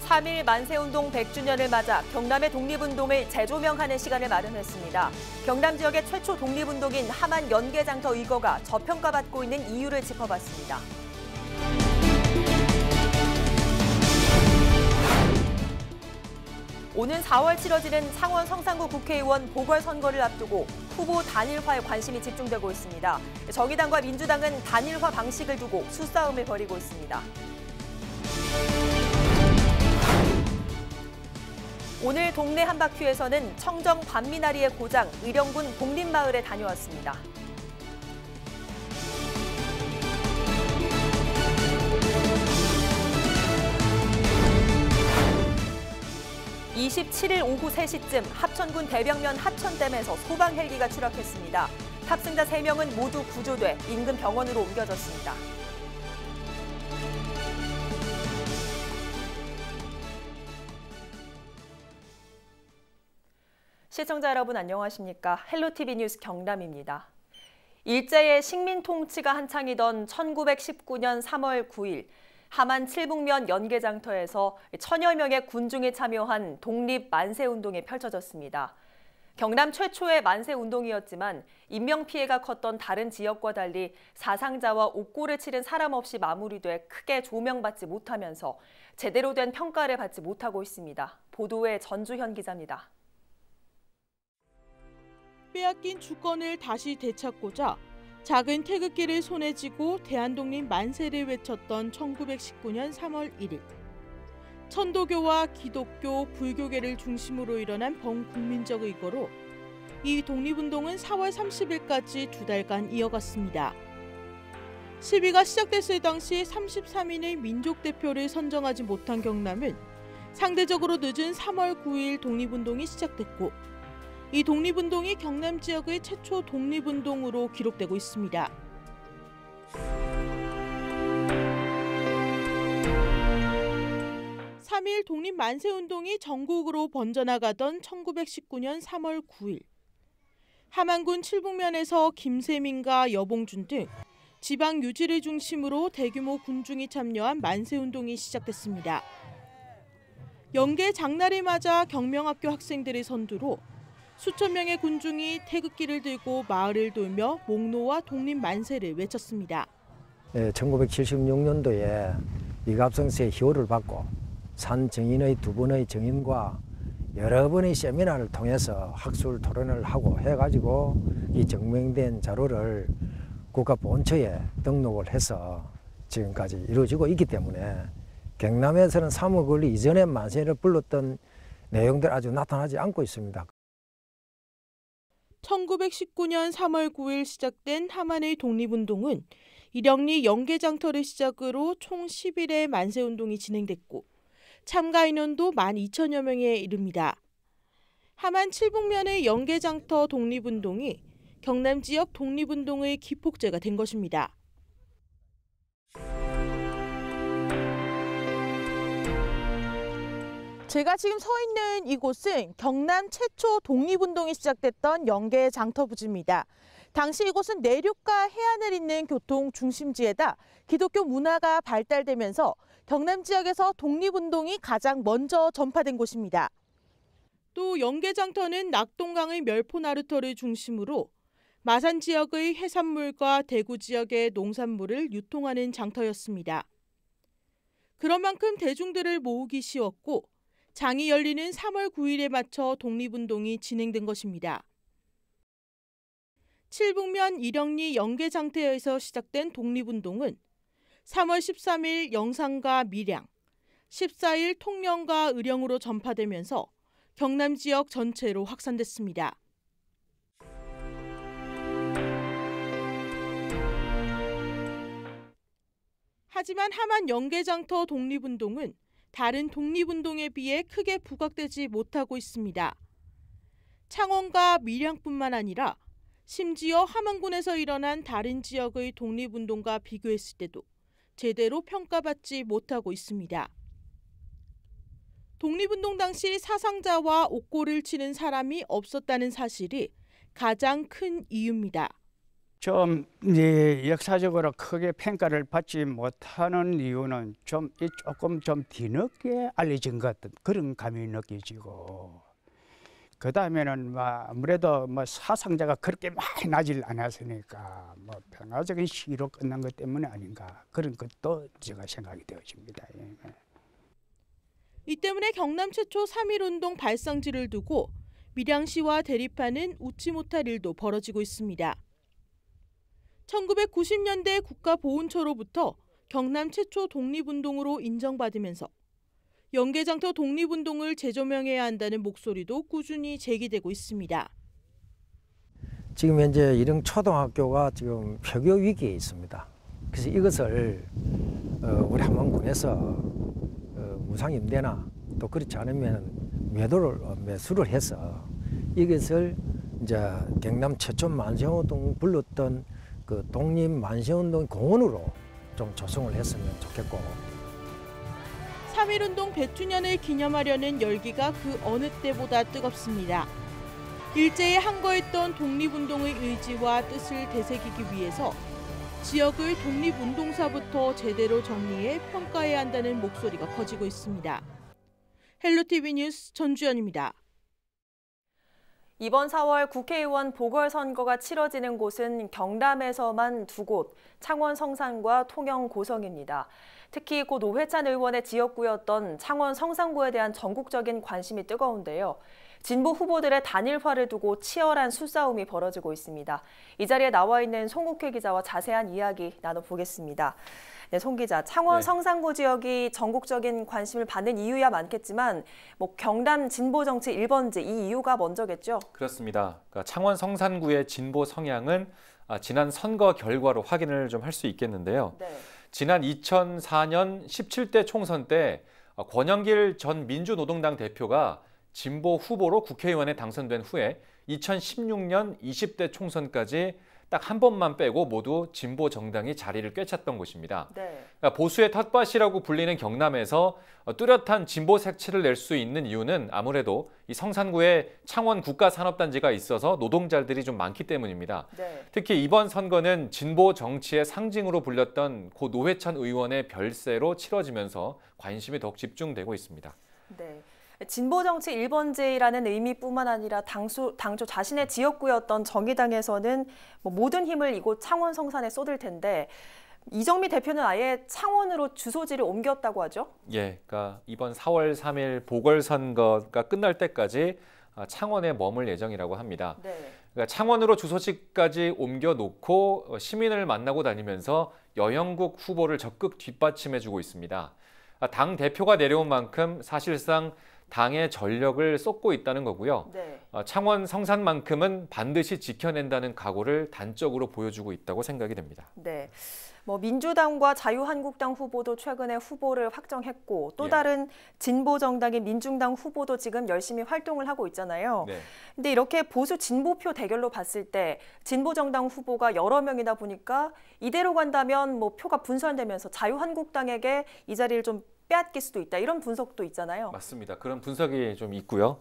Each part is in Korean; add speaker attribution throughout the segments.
Speaker 1: 3일 만세운동 100주년을 맞아 경남의 독립운동을 재조명하는 시간을 마련했습니다. 경남 지역의 최초 독립운동인 하만 연계장터 의거가 저평가받고 있는 이유를 짚어봤습니다. 오는 4월 치러지는 창원 성산구 국회의원 보궐선거를 앞두고 후보 단일화에 관심이 집중되고 있습니다. 정의당과 민주당은 단일화 방식을 두고 수싸움을 벌이고 있습니다. 오늘 동네 한바퀴에서는 청정 반미나리의 고장 의령군 독립마을에 다녀왔습니다. 27일 오후 3시쯤 합천군 대병면 하천댐에서 소방 헬기가 추락했습니다. 탑승자 3명은 모두 구조돼 인근 병원으로 옮겨졌습니다. 시청자 여러분 안녕하십니까? 헬로티비 뉴스 경남입니다. 일제의 식민 통치가 한창이던 1919년 3월 9일 하만 칠북면 연계장터에서 천여 명의 군중이 참여한 독립 만세운동이 펼쳐졌습니다. 경남 최초의 만세운동이었지만 인명피해가 컸던 다른 지역과 달리 사상자와 옥고를 치른 사람 없이 마무리돼 크게 조명받지 못하면서 제대로 된 평가를 받지 못하고 있습니다. 보도에 전주현 기자입니다.
Speaker 2: 빼앗긴 주권을 다시 되찾고자 작은 태극기를 손에 쥐고 대한독립 만세를 외쳤던 1919년 3월 1일. 천도교와 기독교, 불교계를 중심으로 일어난 범국민적 의거로 이 독립운동은 4월 30일까지 2달간 이어갔습니다. 시위가 시작됐을 당시 33인의 민족대표를 선정하지 못한 경남은 상대적으로 늦은 3월 9일 독립운동이 시작됐고 이 독립운동이 경남 지역의 최초 독립운동으로 기록되고 있습니다. (3일) 독립만세운동이 전국으로 번져나가던 1919년 3월 9일 함안군 칠북면에서 김세민과 여봉준 등 지방 유지를 중심으로 대규모 군중이 참여한 만세운동이 시작됐습니다. 연계 장날을 맞아 경명학교 학생들의 선두로 수천 명의 군중이 태극기를 들고 마을을 돌며 목노와 독립 만세를 외쳤습니다.
Speaker 3: 1976년도에 이갑성스의 희호를 받고 산 정인의 두 분의 정인과 여러 번의 세미나를 통해서 학술 토론을 하고 해가지고 이 증명된 자료를 국가본처에 등록을 해서 지금까지 이루어지고 있기 때문에 경남에서는 3월 9일 이전에 만세를 불렀던 내용들 아주 나타나지 않고 있습니다.
Speaker 2: 1919년 3월 9일 시작된 하만의 독립운동은 이령리 연계장터를 시작으로 총 10일의 만세운동이 진행됐고 참가 인원도 12,000여 명에 이릅니다. 하만 칠북면의 연계장터 독립운동이 경남 지역 독립운동의 기폭제가 된 것입니다. 제가 지금 서 있는 이곳은 경남 최초 독립운동이 시작됐던 연계장터 부지입니다. 당시 이곳은 내륙과 해안을 잇는 교통 중심지에다 기독교 문화가 발달되면서 경남 지역에서 독립운동이 가장 먼저 전파된 곳입니다. 또 연계장터는 낙동강의 멸포나루터를 중심으로 마산 지역의 해산물과 대구 지역의 농산물을 유통하는 장터였습니다. 그런 만큼 대중들을 모으기 쉬웠고 장이 열리는 3월 9일에 맞춰 독립운동이 진행된 것입니다. 칠북면 이령리 연계장터에서 시작된 독립운동은 3월 13일 영산과 밀양, 14일 통영과 의령으로 전파되면서 경남 지역 전체로 확산됐습니다. 하지만 하만 연계장터 독립운동은 다른 독립운동에 비해 크게 부각되지 못하고 있습니다. 창원과 밀양뿐만 아니라 심지어 함안군에서 일어난 다른 지역의 독립운동과 비교했을 때도 제대로 평가받지 못하고 있습니다. 독립운동 당시 사상자와 옥고를 치는 사람이 없었다는 사실이 가장 큰 이유입니다.
Speaker 4: 좀 이제 역사적으로 크게 평가를 받지 못하는 이유는 조금 좀 뒤늦게 알려진 것 같은 그런 감이 느껴지고, 그 다음에는 아무래도 사상자가 그렇게 많이 나질 않았으니까 평화적인 시기로 끝난 것 때문에 아닌가, 그런 것도 제가 생각이 되어집니다.
Speaker 2: 이 때문에 경남 최초 3.1운동 발상지를 두고 밀양시와 대립하는 웃지 못할 일도 벌어지고 있습니다. 1990년대 국가보훈처로부터 경남 최초 독립운동으로 인정받으면서 연계장터 독립운동을 재조명해야 한다는 목소리도 꾸준히 제기되고 있습니다.
Speaker 3: 지금 현재 일흥초등학교가 지금 폐교 위기에 있습니다. 그래서 이것을 우리 함안군에서 무상임대나 또 그렇지 않으면 매수를 해서 이것을 이제 경남 최초 만세운동 불렀던 그 독립 만세운동 공원으로 좀 조성을 했으면 좋겠고,
Speaker 2: 3.1운동 100주년을 기념하려는 열기가 그 어느 때보다 뜨겁습니다. 일제에 항거했던 독립운동의 의지와 뜻을 되새기기 위해서 지역을 독립운동사부터 제대로 정리해 평가해야 한다는 목소리가 커지고 있습니다. 헬로티비 뉴스 전주연입니다.
Speaker 1: 이번 4월 국회의원 보궐선거가 치러지는 곳은 경남에서만 2곳, 창원 성산과 통영 고성입니다. 특히 고 노회찬 의원의 지역구였던 창원 성산구에 대한 전국적인 관심이 뜨거운데요. 진보 후보들의 단일화를 두고 치열한 수싸움이 벌어지고 있습니다. 이 자리에 나와 있는 송국회 기자와 자세한 이야기 나눠보겠습니다. 네, 송 기자, 창원 성산구 지역이 전국적인 관심을 받는 이유야 많겠지만 경남 진보 정치 1번지 이 이유가 먼저겠죠?
Speaker 5: 그렇습니다. 그러니까 창원 성산구의 진보 성향은 지난 선거 결과로 확인을 좀 할 수 있겠는데요.
Speaker 1: 네.
Speaker 5: 지난 2004년 17대 총선 때 권영길 전 민주노동당 대표가 진보 후보로 국회의원에 당선된 후에 2016년 20대 총선까지 딱 한 번만 빼고 모두 진보 정당이 자리를 꿰찼던 곳입니다.
Speaker 1: 네.
Speaker 5: 그러니까 보수의 텃밭이라고 불리는 경남에서 뚜렷한 진보 색채를 낼 수 있는 이유는 아무래도 이 성산구에 창원 국가산업단지가 있어서 노동자들이 좀 많기 때문입니다.
Speaker 1: 네.
Speaker 5: 특히 이번 선거는 진보 정치의 상징으로 불렸던 고 노회찬 의원의 별세로 치러지면서 관심이 더욱 집중되고 있습니다.
Speaker 1: 네. 진보 정치 1번지라는 의미뿐만 아니라 당초 자신의 지역구였던 정의당에서는 모든 힘을 이곳 창원 성산에 쏟을 텐데 이정미 대표는 아예 창원으로 주소지를 옮겼다고 하죠?
Speaker 5: 예, 그러니까 이번 4월 3일 보궐선거가 끝날 때까지 창원에 머물 예정이라고 합니다.
Speaker 1: 네.
Speaker 5: 그러니까 창원으로 주소지까지 옮겨놓고 시민을 만나고 다니면서 여영국 후보를 적극 뒷받침해주고 있습니다. 당 대표가 내려온 만큼 사실상 당의 전력을 쏟고 있다는 거고요.
Speaker 1: 네.
Speaker 5: 창원 성산만큼은 반드시 지켜낸다는 각오를 단적으로 보여주고 있다고 생각이 됩니다.
Speaker 1: 네. 민주당과 자유한국당 후보도 최근에 후보를 확정했고 또 다른 진보 정당인 민중당 후보도 지금 열심히 활동을 하고 있잖아요.
Speaker 5: 네.
Speaker 1: 근데 이렇게 보수 진보표 대결로 봤을 때 진보 정당 후보가 여러 명이다 보니까 이대로 간다면 표가 분산되면서 자유한국당에게 이 자리를 좀 빼앗길 수도 있다. 이런 분석도 있잖아요.
Speaker 5: 맞습니다. 그런 분석이 좀 있고요.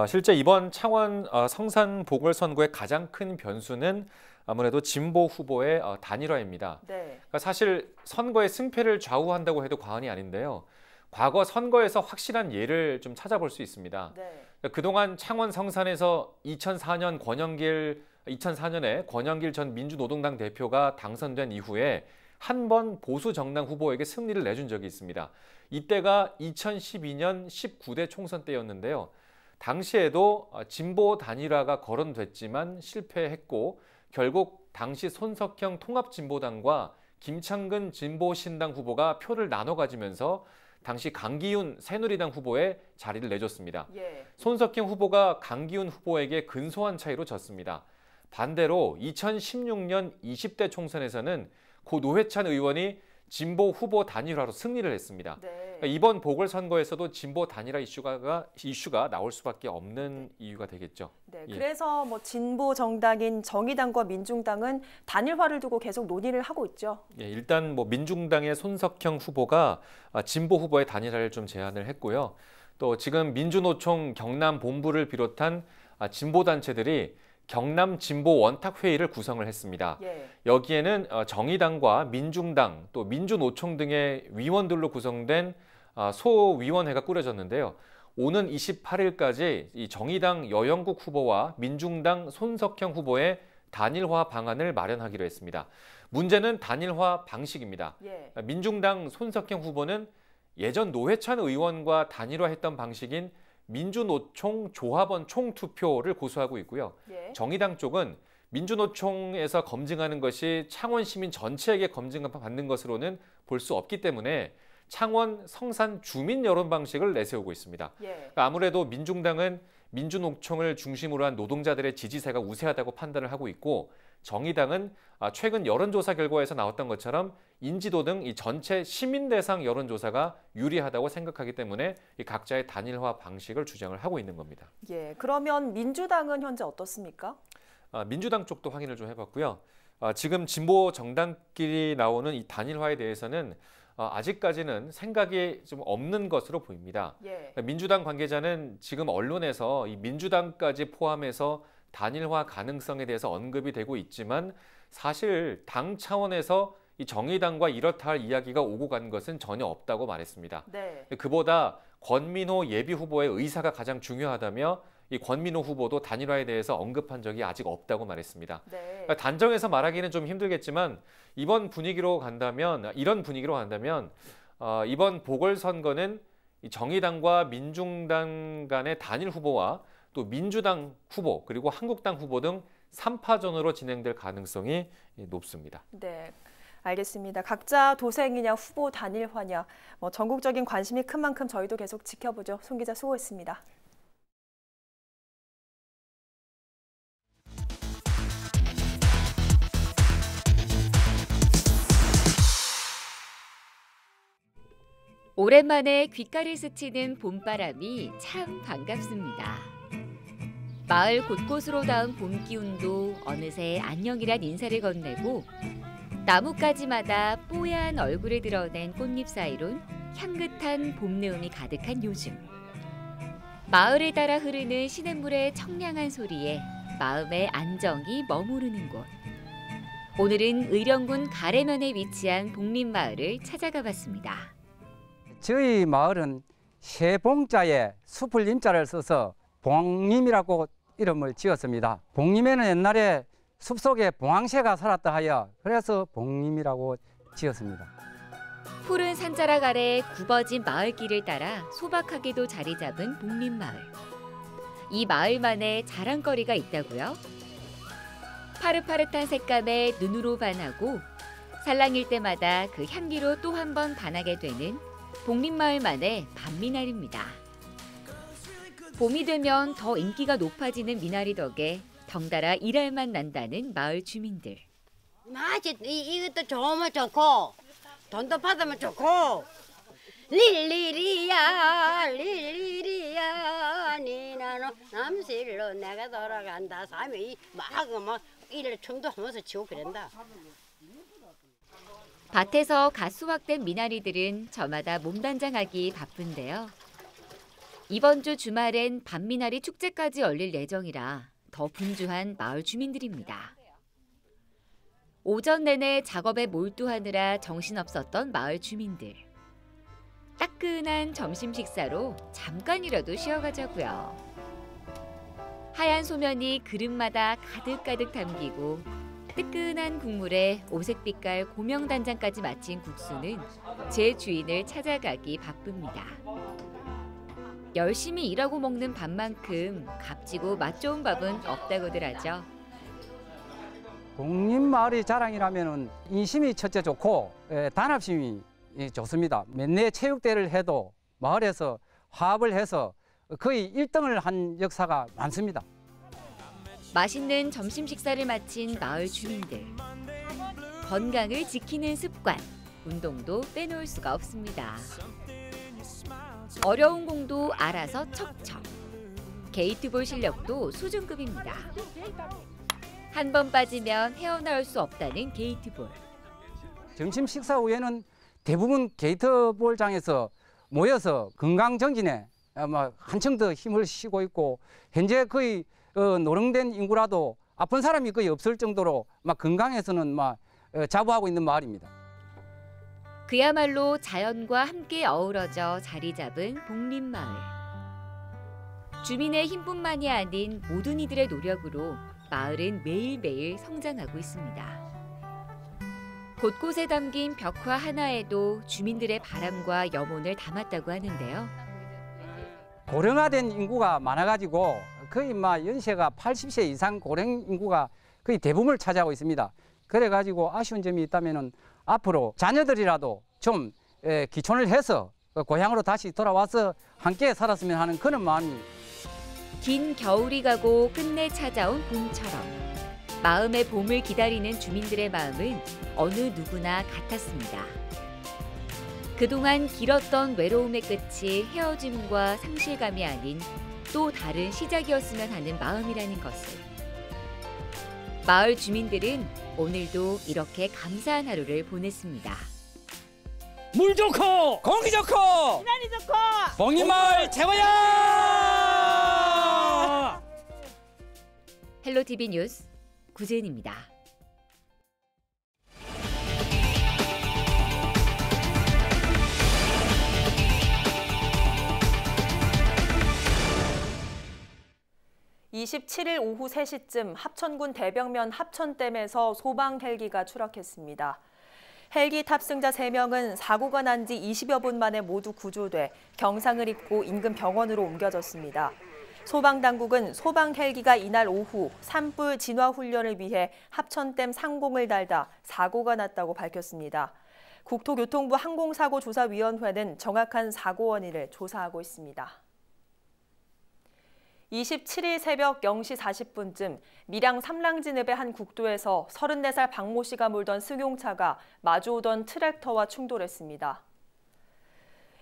Speaker 5: 실제 이번 창원 성산 보궐선거의 가장 큰 변수는 아무래도 진보 후보의 단일화입니다.
Speaker 1: 네.
Speaker 5: 그러니까 사실 선거의 승패를 좌우한다고 해도 과언이 아닌데요. 과거 선거에서 확실한 예를 좀 찾아볼 수 있습니다.
Speaker 1: 네.
Speaker 5: 그러니까 그동안 창원 성산에서 2004년에 권영길 전 민주노동당 대표가 당선된 이후에 한 번 보수 정당 후보에게 승리를 내준 적이 있습니다. 이때가 2012년 19대 총선 때였는데요. 당시에도 진보 단일화가 거론됐지만 실패했고 결국 당시 손석형 통합진보당과 김창근 진보신당 후보가 표를 나눠 가지면서 당시 강기훈 새누리당 후보에 자리를 내줬습니다.
Speaker 1: 예.
Speaker 5: 손석형 후보가 강기훈 후보에게 근소한 차이로 졌습니다. 반대로 2016년 20대 총선에서는 고 노회찬 의원이 진보 후보 단일화로 승리를 했습니다.
Speaker 1: 네.
Speaker 5: 그러니까 이번 보궐선거에서도 진보 단일화 이슈가 나올 수밖에 없는 이유가 되겠죠.
Speaker 1: 네,
Speaker 5: 예.
Speaker 1: 그래서 진보 정당인 정의당과 민중당은 단일화를 두고 계속 논의를 하고 있죠.
Speaker 5: 예, 일단 민중당의 손석형 후보가 진보 후보의 단일화를 좀 제안을 했고요. 또 지금 민주노총 경남 본부를 비롯한 진보 단체들이 경남 진보 원탁회의를 구성을 했습니다.
Speaker 1: 예.
Speaker 5: 여기에는 정의당과 민중당 또 민주노총 등의 위원들로 구성된 소위원회가 꾸려졌는데요. 오는 28일까지 이 정의당 여영국 후보와 민중당 손석형 후보의 단일화 방안을 마련하기로 했습니다. 문제는 단일화 방식입니다.
Speaker 1: 예.
Speaker 5: 민중당 손석형 후보는 예전 노회찬 의원과 단일화했던 방식인 민주노총 조합원 총투표를 고수하고 있고요.
Speaker 1: 예.
Speaker 5: 정의당 쪽은 민주노총에서 검증하는 것이 창원 시민 전체에게 검증받는 것으로는 볼 수 없기 때문에 창원 성산 주민 여론 방식을 내세우고 있습니다.
Speaker 1: 예.
Speaker 5: 그러니까 아무래도 민중당은 민주노총을 중심으로 한 노동자들의 지지세가 우세하다고 판단을 하고 있고 정의당은 최근 여론조사 결과에서 나왔던 것처럼 인지도 등 이 전체 시민 대상 여론조사가 유리하다고 생각하기 때문에 이 각자의 단일화 방식을 주장을 하고 있는 겁니다.
Speaker 1: 예. 그러면 민주당은 현재 어떻습니까?
Speaker 5: 민주당 쪽도 확인을 좀 해봤고요. 지금 진보 정당끼리 나오는 이 단일화에 대해서는 아직까지는 생각이 좀 없는 것으로 보입니다.
Speaker 1: 예.
Speaker 5: 민주당 관계자는 지금 언론에서 이 민주당까지 포함해서 단일화 가능성에 대해서 언급이 되고 있지만 사실 당 차원에서 이 정의당과 이렇다 할 이야기가 오고 간 것은 전혀 없다고 말했습니다.
Speaker 1: 네.
Speaker 5: 그보다 권민호 예비 후보의 의사가 가장 중요하다며 이 권민호 후보도 단일화에 대해서 언급한 적이 아직 없다고 말했습니다.
Speaker 1: 네.
Speaker 5: 그러니까 단정해서 말하기는 좀 힘들겠지만 이런 분위기로 간다면 이번 보궐선거는 이 정의당과 민중당 간의 단일 후보와 또 민주당 후보 그리고 한국당 후보 등 3파전으로 진행될 가능성이 높습니다.
Speaker 1: 네. 알겠습니다. 각자 도생이냐 후보 단일화냐 전국적인 관심이 큰 만큼 저희도 계속 지켜보죠. 송 기자 수고했습니다.
Speaker 6: 오랜만에 귓가를 스치는 봄바람이 참 반갑습니다. 마을 곳곳으로 닿은 봄 기운도 어느새 안녕이란 인사를 건네고 나뭇가지마다 뽀얀 얼굴을 드러낸 꽃잎 사이론 향긋한 봄내음이 가득한 요즘. 마을을 따라 흐르는 시냇물의 청량한 소리에 마음의 안정이 머무르는 곳. 오늘은 의령군 가래면에 위치한 복림마을을 찾아가 봤습니다.
Speaker 7: 저희 마을은 세봉자에 숲을 임자를 써서 봉림이라고 이름을 지었습니다. 봉림에는 옛날에 숲속에 봉황새가 살았다 하여 그래서 봉림이라고 지었습니다.
Speaker 6: 푸른 산자락 아래 굽어진 마을길을 따라 소박하게도 자리 잡은 복림마을. 이 마을만의 자랑거리가 있다고요? 파릇파릇한 색감에 눈으로 반하고 살랑일 때마다 그 향기로 또 한 번 반하게 되는 복림마을만의 밤미나리입니다. 봄이 되면 더 인기가 높아지는 미나리 덕에 덩달아 일할 맛 난다는 마을 주민들.
Speaker 8: 맛이 이것도 좋으면 좋고 돈도 받으면 좋고 릴리리야 릴리리야 니나노 남실로 내가 돌아간다 삼이 막 일을 청도 하면서 치고 그런다.
Speaker 6: 밭에서 갓 수확된 미나리들은 저마다 몸단장하기 바쁜데요. 이번 주 주말엔 밤미나리 축제까지 열릴 예정이라 더 분주한 마을 주민들입니다. 오전 내내 작업에 몰두하느라 정신없었던 마을 주민들. 따끈한 점심 식사로 잠깐이라도 쉬어가자고요. 하얀 소면이 그릇마다 가득가득 담기고 뜨끈한 국물에 오색빛깔 고명단장까지 마친 국수는 제 주인을 찾아가기 바쁩니다. 열심히 일하고 먹는 밥만큼 값지고 맛 좋은 밥은 없다고들 하죠.
Speaker 7: 복림마을의 자랑이라면 인심이 첫째 좋고 단합심이 좋습니다. 맨날 체육대회를 해도 마을에서 화합을 해서 거의 1등을 한 역사가 많습니다.
Speaker 6: 맛있는 점심 식사를 마친 마을 주민들. 건강을 지키는 습관, 운동도 빼놓을 수가 없습니다. 어려운 공도 알아서 척척. 게이트볼 실력도 수준급입니다. 한 번 빠지면 헤어나올 수 없다는 게이트볼.
Speaker 7: 점심 식사 후에는 대부분 게이트볼장에서 모여서 건강정진에 한층 더 힘을 쓰고 있고 현재 거의 노령된 인구라도 아픈 사람이 거의 없을 정도로 막 건강에서는 막 자부하고 있는 마을입니다.
Speaker 6: 그야말로 자연과 함께 어우러져 자리 잡은 복림마을. 주민의 힘뿐만이 아닌 모든 이들의 노력으로 마을은 매일매일 성장하고 있습니다. 곳곳에 담긴 벽화 하나에도 주민들의 바람과 염원을 담았다고 하는데요.
Speaker 7: 고령화된 인구가 많아가지고 거의 막 연세가 80세 이상 고령 인구가 거의 대부분을 차지하고 있습니다. 그래가지고 아쉬운 점이 있다면은 앞으로 자녀들이라도 좀 기촌을 해서 고향으로 다시 돌아와서 함께 살았으면 하는 그런 마음이.
Speaker 6: 긴 겨울이 가고 끝내 찾아온 봄처럼 마음의 봄을 기다리는 주민들의 마음은 어느 누구나 같았습니다. 그동안 길었던 외로움의 끝이 헤어짐과 상실감이 아닌 또 다른 시작이었으면 하는 마음이라는 것을. 마을 주민들은 오늘도 이렇게 감사한 하루를 보냈습니다.
Speaker 9: 물 좋고 공기 좋고
Speaker 2: 시간이 좋고
Speaker 9: 복림마을 최고야!
Speaker 6: 헬로티비 뉴스 구재은입니다.
Speaker 1: (27일) 오후 3시쯤 합천군 대병면 합천댐에서 소방 헬기가 추락했습니다. 헬기 탑승자 3명은 사고가 난 지 20여 분 만에 모두 구조돼 경상을 입고 인근 병원으로 옮겨졌습니다. 소방당국은 소방 헬기가 이날 오후 산불 진화 훈련을 위해 합천댐 상공을 달다 사고가 났다고 밝혔습니다. 국토교통부 항공사고조사위원회는 정확한 사고 원인을 조사하고 있습니다. 27일 새벽 0시 40분쯤 밀양 삼랑진읍의 한 국도에서 34살 박모 씨가 몰던 승용차가 마주오던 트랙터와 충돌했습니다.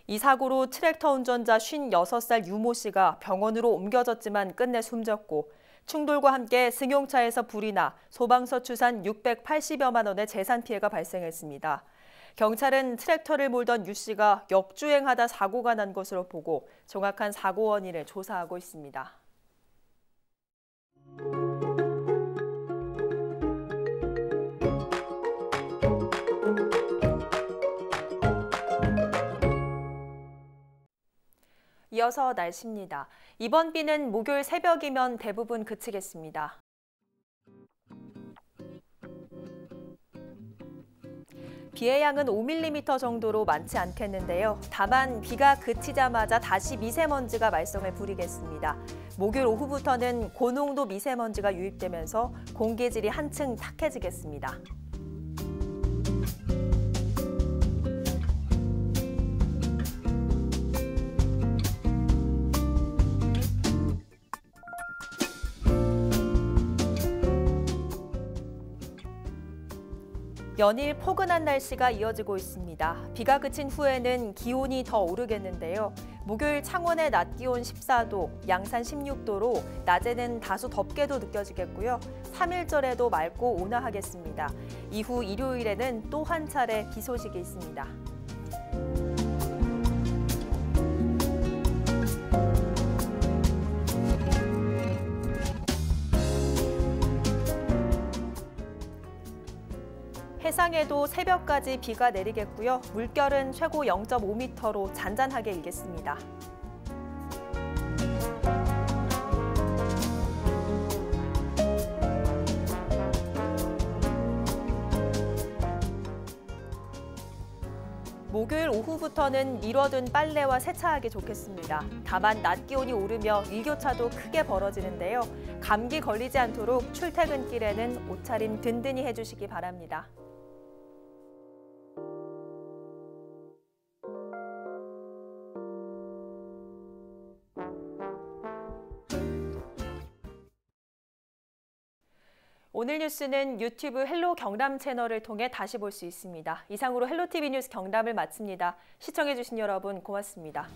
Speaker 1: 이 사고로 트랙터 운전자 56살 유모 씨가 병원으로 옮겨졌지만 끝내 숨졌고 충돌과 함께 승용차에서 불이 나 소방서 추산 680여만 원의 재산 피해가 발생했습니다. 경찰은 트랙터를 몰던 유 씨가 역주행하다 사고가 난 것으로 보고 정확한 사고 원인을 조사하고 있습니다. 이어서 날씨입니다. 이번 비는 목요일 새벽이면 대부분 그치겠습니다. 비의 양은 5mm 정도로 많지 않겠는데요. 다만 비가 그치자마자 다시 미세먼지가 말썽을 부리겠습니다. 목요일 오후부터는 고농도 미세먼지가 유입되면서 공기질이 한층 탁해지겠습니다. 연일 포근한 날씨가 이어지고 있습니다. 비가 그친 후에는 기온이 더 오르겠는데요. 목요일 창원의 낮 기온 14도, 양산 16도로 낮에는 다소 덥게도 느껴지겠고요. 3일절에도 맑고 온화하겠습니다. 이후 일요일에는 또 한 차례 비 소식이 있습니다. 해상에도 새벽까지 비가 내리겠고요. 물결은 최고 0.5m로 잔잔하게 일겠습니다. 목요일 오후부터는 미뤄둔 빨래와 세차하기 좋겠습니다. 다만 낮 기온이 오르며 일교차도 크게 벌어지는데요. 감기 걸리지 않도록 출퇴근길에는 옷차림 든든히 해주시기 바랍니다. 오늘 뉴스는 유튜브 헬로 경남 채널을 통해 다시 볼 수 있습니다. 이상으로 헬로티비 뉴스 경남을 마칩니다. 시청해주신 여러분 고맙습니다.